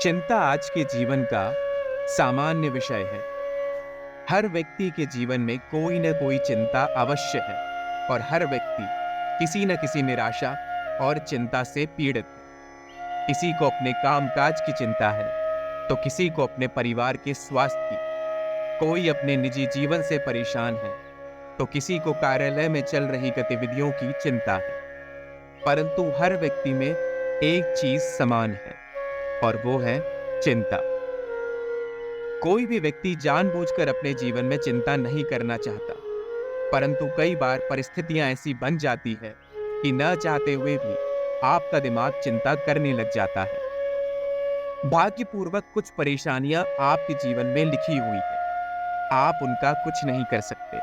चिंता आज के जीवन का सामान्य विषय है। हर व्यक्ति के जीवन में कोई न कोई चिंता अवश्य है और हर व्यक्ति किसी न किसी निराशा और चिंता से पीड़ित है। किसी को अपने कामकाज की चिंता है तो किसी को अपने परिवार के स्वास्थ्य की, कोई अपने निजी जीवन से परेशान है तो किसी को कार्यालय में चल रही गतिविधियों की चिंता है। परंतु हर व्यक्ति में एक चीज समान है और वो है चिंता। कोई भी व्यक्ति जानबूझकर अपने जीवन में चिंता नहीं करना चाहता, परंतु कई बार परिस्थितियां ऐसी बन जाती है कि न चाहते हुए भी आपका दिमाग चिंता करने लग जाता है। भाग्यपूर्वक कुछ परेशानियां आपके जीवन में लिखी हुई है, आप उनका कुछ नहीं कर सकते।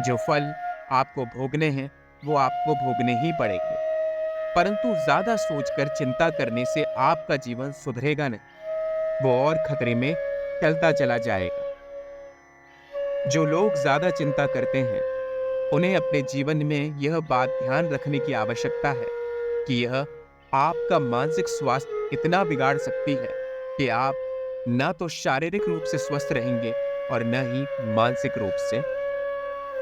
जो फल आपको भोगने हैं वो आपको भोगने ही पड़ेंगे। परंतु ज्यादा सोचकर चिंता करने से आपका जीवन सुधरेगा नहीं, वो और खतरे में चलता चला जाएगा। जो लोग ज्यादा चिंता करते हैं उन्हें अपने जीवन में यह बात ध्यान रखने की आवश्यकता है कि यह आपका मानसिक स्वास्थ्य इतना बिगाड़ सकती है कि आप न तो शारीरिक रूप से स्वस्थ रहेंगे और न ही मानसिक रूप से।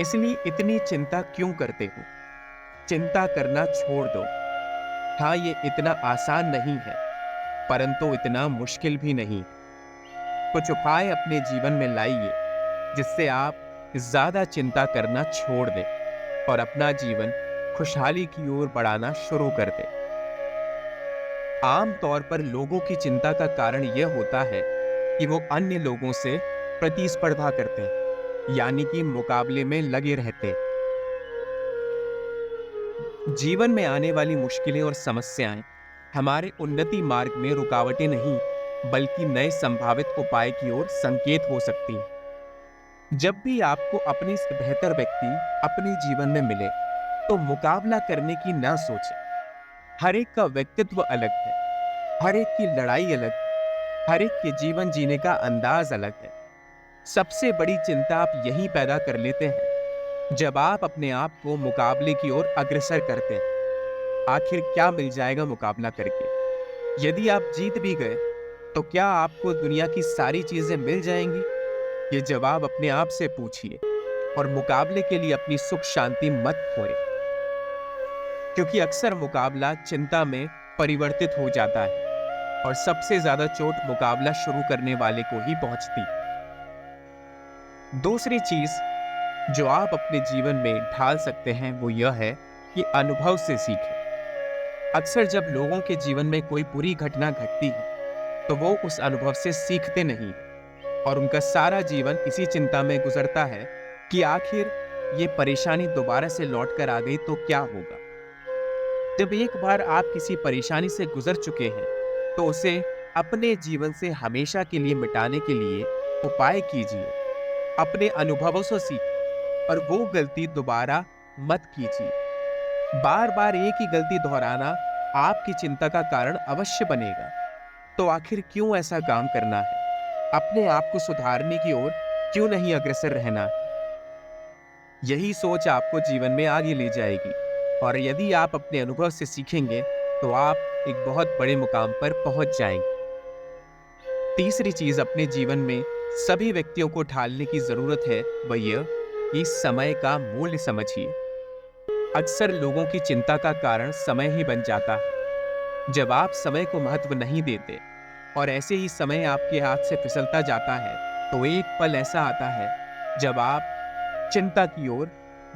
इसलिए इतनी चिंता क्यों करते हो? चिंता करना छोड़ दो। हाँ, ये इतना आसान नहीं है, परंतु इतना मुश्किल भी नहीं। कुछ उपाय अपने जीवन में लाइए जिससे आप ज्यादा चिंता करना छोड़ दें और अपना जीवन खुशहाली की ओर बढ़ाना शुरू कर दें। आमतौर पर लोगों की चिंता का कारण यह होता है कि वो अन्य लोगों से प्रतिस्पर्धा करते हैं, यानी कि मुकाबले में लगे रहते हैं। जीवन में आने वाली मुश्किलें और समस्याएं हमारे उन्नति मार्ग में रुकावटें नहीं, बल्कि नए संभावित उपाय की ओर संकेत हो सकती हैं। जब भी आपको अपने से बेहतर व्यक्ति अपने जीवन में मिले तो मुकाबला करने की ना सोचें। हर एक का व्यक्तित्व अलग है, हर एक की लड़ाई अलग है, हर एक के जीवन जीने का अंदाज अलग है। सबसे बड़ी चिंता आप यही पैदा कर लेते हैं जब आप अपने आप को मुकाबले की ओर अग्रसर करते हैं। आखिर क्या मिल जाएगा मुकाबला करके? यदि आप जीत भी गए तो क्या आपको दुनिया की सारी चीजें मिल जाएंगी? ये जवाब अपने आप से पूछिए और मुकाबले के लिए अपनी सुख शांति मत खोएं, क्योंकि अक्सर मुकाबला चिंता में परिवर्तित हो जाता है और सबसे ज्यादा चोट मुकाबला शुरू करने वाले को ही पहुंचती है। दूसरी चीज जो आप अपने जीवन में ढाल सकते हैं वो यह है कि अनुभव से सीखें। अक्सर जब लोगों के जीवन में कोई बुरी घटना घटती है तो वो उस अनुभव से सीखते नहीं और उनका सारा जीवन इसी चिंता में गुजरता है कि आखिर ये परेशानी दोबारा से लौट कर आ गई तो क्या होगा। जब एक बार आप किसी परेशानी से गुजर चुके हैं तो उसे अपने जीवन से हमेशा के लिए मिटाने के लिए उपाय कीजिए। अपने अनुभवों से सीखिए और वो गलती दोबारा मत कीजिए। बार बार एक ही गलती दोहराना आपकी चिंता का कारण अवश्य बनेगा। तो आखिर क्यों ऐसा काम करना है? अपने आप को सुधारने की ओर क्यों नहीं अग्रसर रहना है? यही सोच आपको जीवन में आगे ले जाएगी और यदि आप अपने अनुभव से सीखेंगे तो आप एक बहुत बड़े मुकाम पर पहुंच जाएंगे। तीसरी चीज अपने जीवन में सभी व्यक्तियों को ढालने की जरूरत है, वह यह कि समय का मूल्य समझिए। अक्सर लोगों की चिंता का कारण समय ही बन जाता है। जब आप समय को महत्व नहीं देते और ऐसे ही समय आपके हाथ से फिसलता जाता है तो एक पल ऐसा आता है जब आप चिंता की ओर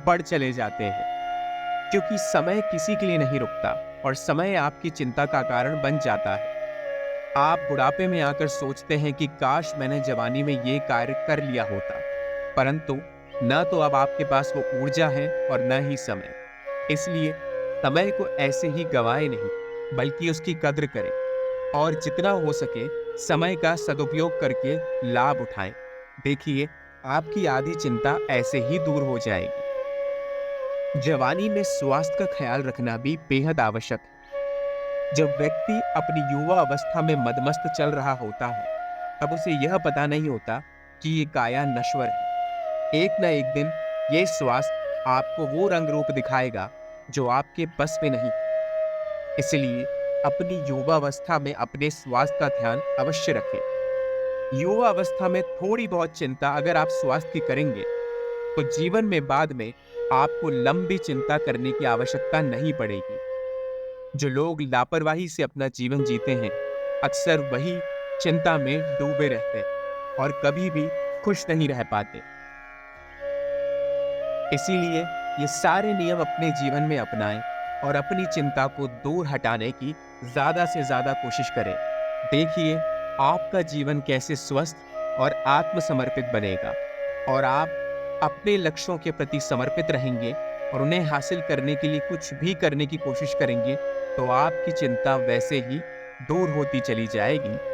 बढ़ चले जाते हैं, क्योंकि समय किसी के लिए नहीं रुकता और समय आपकी चिंता का कारण बन जाता है। आप बुढ़ापे में आकर सोचते हैं कि काश मैंने जवानी में ये कार्य कर लिया होता, परंतु न तो अब आपके पास वो ऊर्जा है और न ही समय। इसलिए समय को ऐसे ही गंवाए नहीं, बल्कि उसकी कद्र करें और जितना हो सके समय का सदुपयोग करके लाभ उठाएं। देखिए, आपकी आधी चिंता ऐसे ही दूर हो जाएगी। जवानी में स्वास्थ्य का ख्याल रखना भी बेहद आवश्यक है। जब व्यक्ति अपनी युवा अवस्था में मदमस्त चल रहा होता है तब उसे यह पता नहीं होता कि ये काया नश्वर है। एक न एक दिन ये स्वास्थ्य आपको वो रंग रूप दिखाएगा जो आपके बस में नहीं। इसलिए अपनी युवावस्था में अपने स्वास्थ्य का ध्यान अवश्य रखें। युवा अवस्था में थोड़ी बहुत चिंता अगर आप स्वास्थ्य की करेंगे, तो जीवन में बाद में आपको लंबी चिंता करने की आवश्यकता नहीं पड़ेगी। जो लोग लापरवाही से अपना जीवन जीते हैं, अक्सर वही चिंता में डूबे रहते हैं और कभी भी खुश नहीं रह पाते। इसीलिए ये सारे नियम अपने जीवन में अपनाएं और अपनी चिंता को दूर हटाने की ज्यादा से ज्यादा कोशिश करें। देखिए, आपका जीवन कैसे स्वस्थ और आत्मसमर्पित बनेगा और आप अपने लक्ष्यों के प्रति समर्पित रहेंगे और उन्हें हासिल करने के लिए कुछ भी करने की कोशिश करेंगे, तो आपकी चिंता वैसे ही दूर होती चली जाएगी